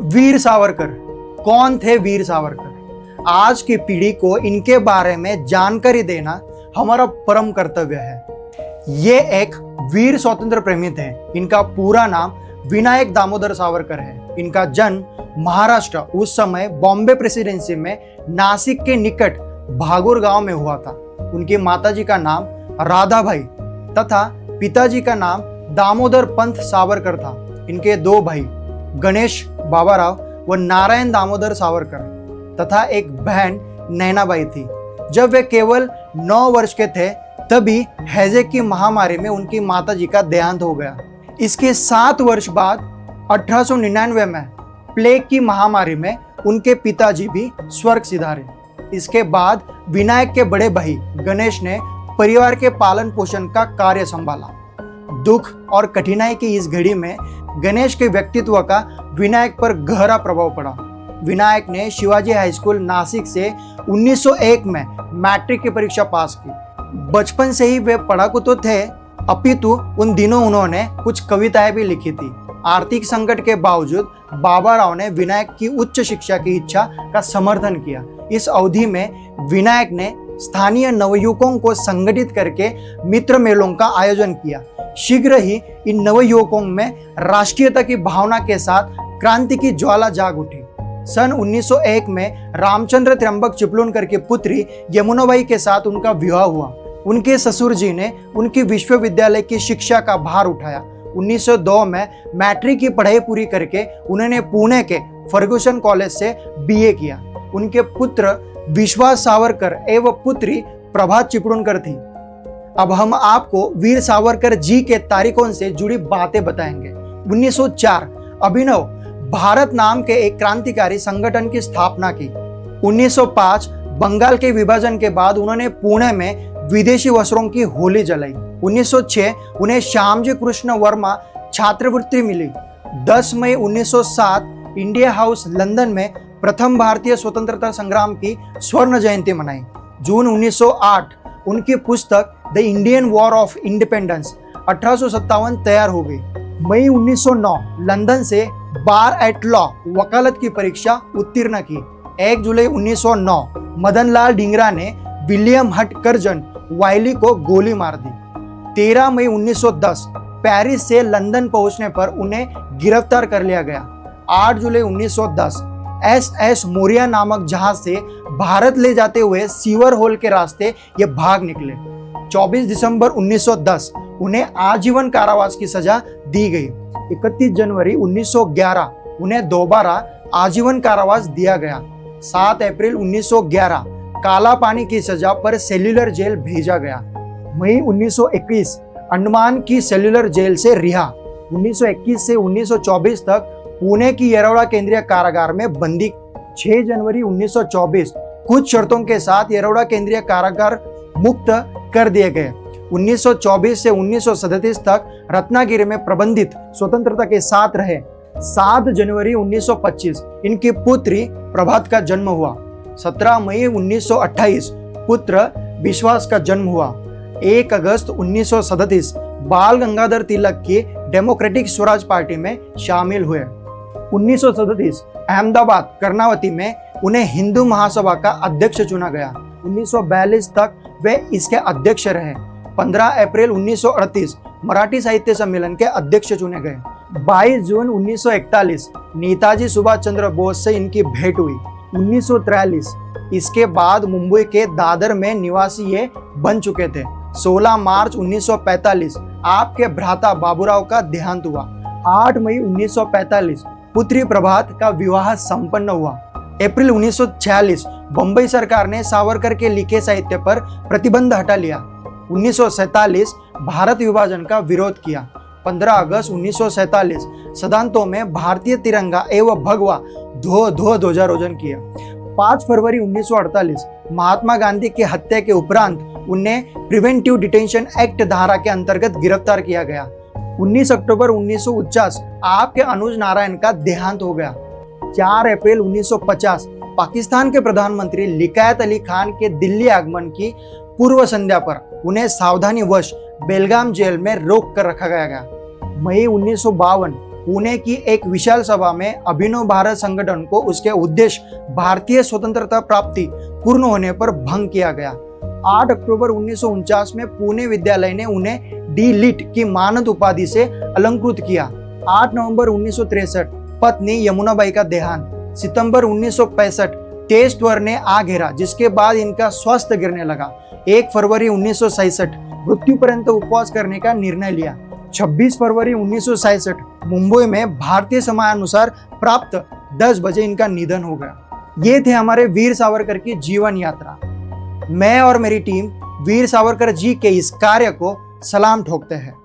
वीर सावरकर। कौन थे वीर सावरकर? आज की पीढ़ी को इनके बारे में जानकारी देना हमारा परम कर्तव्य है। ये एक वीर स्वतंत्र प्रेमी थे। इनका पूरा नाम विनायक दामोदर सावरकर है। इनका जन्म महाराष्ट्र, उस समय बॉम्बे प्रेसिडेंसी में नासिक के निकट भागुर गांव में हुआ था। उनकी माताजी का नाम राधाबाई तथा पिताजी का नाम दामोदर पंत सावरकर था। इनके दो भाई गणेश बाबाराव व नारायण दामोदर सावरकर तथा एक बहन नैनाबाई थी। जब वे केवल 9 वर्ष के थे तभी हैजे की महामारी में उनकी माताजी का देहांत हो गया। इसके 7 वर्ष बाद 1899 में प्लेग की महामारी में उनके पिताजी भी स्वर्ग सिधारे। इसके बाद विनायक के बड़े भाई गणेश ने परिवार के पालन पोषण का कार्य संभाला। दुख और कठिनाई की इस घड़ी में गणेश के व्यक्तित्व का विनायक पर गहरा प्रभाव पड़ा। विनायक ने शिवाजी हाई स्कूल नासिक से 1901 में मैट्रिक की परीक्षा पास की। बचपन से ही वे पढ़ाकू तो थे, अपितु उन दिनों उन्होंने कुछ कविताएं भी लिखी थी। आर्थिक संकट के बावजूद बाबाराव ने विनायक की उच्च शिक्षा की इच्छा का समर्थन किया। इस अवधि में विनायक ने स्थानीय नवयुवकों को संगठित करके मित्र मेलों का आयोजन किया। शीघ्र ही इन नवयुवकों में राष्ट्रीयता की भावना के साथ क्रांति की ज्वाला जाग उठी। सन 1901 में रामचंद्र त्र्यंबक चिपलूणकर की पुत्री यमुनाबाई के साथ उनका विवाह हुआ। उनके ससुर जी ने उनकी विश्वविद्यालय की शिक्षा का भार उठाया। 1902 में मैट्रिक की पढ़ाई पूरी करके उन्होंने पुणे के फर्गुसन कॉलेज से बीए किया। उनके पुत्र विश्वास सावरकर एवं पुत्री प्रभात चिपलूणकर थी। अब हम आपको वीर सावरकर जी के तारीखों से जुड़ी बातें बताएंगे। 1904 अभिनव भारत नाम के एक क्रांतिकारी संगठन की स्थापना की। 1905 बंगाल के विभाजन के बाद उन्होंने पुणे में विदेशी वस्त्रों की होली जलाई। 1906 उन्हें श्यामजी कृष्ण वर्मा छात्रवृत्ति मिली। 10 मई 1907 इंडिया हाउस लंदन में प्रथम भारतीय स्वतंत्रता संग्राम की स्वर्ण जयंती मनाई। जून 1908 उनकी पुस्तक the Indian war of independence 1857 तैयार हो गई। मई 1909 लंदन से बार एट लॉ वकालत की परीक्षा उत्तीर्ण की। 1 जुलाई 1909 मदनलाल ढींगरा ने विलियम हटकरजन वाइली को गोली मार दी। 13 मई 1910 पेरिस से लंदन पहुंचने पर उन्हें गिरफ्तार कर लिया गया। 8 जुलाई 1910 SS मोरिया नामक जहाज से भारत ले जाते हुए सीवर होल के रास्ते ये भाग निकले। 24 दिसंबर 1910 उन्हें आजीवन कारावास की सजा दी गई। 31 जनवरी 1911 उन्हें दोबारा आजीवन कारावास दिया गया। 7 अप्रैल 1911 काला पानी की सजा पर सेल्युलर जेल भेजा गया। मई 1921 अंडमान की सेल्युलर जेल से रिहा। 1921 से 1924 तक पुणे की येरवड़ा केंद्रीय कारागार में बंदी। 6 जनवरी 1924 कुछ शर्तों के साथ येरवड़ा केंद्रीय कारागार मुक्त कर दिए गए। 1924 से 1937 तक रत्नागिरी में प्रबंधित स्वतंत्रता के साथ रहे। 7 जनवरी 1925 इनकी पुत्री प्रभात का जन्म हुआ। 17 मई 1928 पुत्र विश्वास का जन्म हुआ। 1 अगस्त 1937 बाल गंगाधर तिलक की डेमोक्रेटिक स्वराज पार्टी में शामिल हुए। 1937 अहमदाबाद कर्णावती में उन्हें हिंदू महासभा का अध्यक्ष चुना गया। 1942 तक वे इसके अध्यक्ष रहे। 15 अप्रैल 1938 मराठी साहित्य सम्मेलन के अध्यक्ष चुने गए। 22 जून 1941 नेताजी सुभाष चंद्र बोस से इनकी भेंट हुई। 1943 इसके बाद मुंबई के दादर में निवासी ये बन चुके थे। 16 मार्च 1945 आपके भ्राता बाबूराव का देहांत हुआ। 8 मई 1945 पुत्री प्रभात का विवाह संपन्न हुआ। अप्रैल 1946 बंबई सरकार ने सावरकर के लिखे साहित्य पर प्रतिबंध हटा लिया। 1947 भारत विभाजन का विरोध किया। 15 अगस्त 1947 सदांतों में भारतीय तिरंगा एवं भगवा ध्वजारोहण किया। 5 फरवरी 1948 महात्मा गांधी की हत्या के उपरांत उन्हें प्रिवेंटिव डिटेंशन एक्ट धारा के अंतर्गत गिरफ्तार किया गया। 19 अक्टूबर 1949 आपके अनुज नारायण का देहांत हो गया। 4 अप्रैल 1950 पाकिस्तान के प्रधानमंत्री लियाकत अली खान के दिल्ली आगमन की पूर्व संध्या पर उन्हें सावधानी वश बेलगाम जेल में रोक कर रखा गया। मई 1952 पुणे की एक विशाल सभा में अभिनव भारत संगठन को उसके उद्देश्य भारतीय स्वतंत्रता प्राप्ति पूर्ण होने पर भंग किया गया। 8 अक्टूबर 1949 में पुणे विद्यालय ने उन्हें डी लिट की मानद उपाधि से अलंकृत किया। 8 नवंबर 1963 पत्नी यमुनाबाई का देहांत। सितंबर 1965 तेज ज्वर ने आ घेरा, जिसके बाद इनका स्वास्थ्य गिरने लगा। 1 फरवरी 1967 मृत्यु पर्यंत उपवास करने का निर्णय लिया। 26 फरवरी 1967 मुंबई में भारतीय समयानुसार प्राप्त 10 बजे इनका निधन हो गया। ये थे हमारे वीर सावरकर की जीवन यात्रा। मैं और मेरी टीम वीर सावरकर जी के इस कार्य को सलाम ठोकते हैं।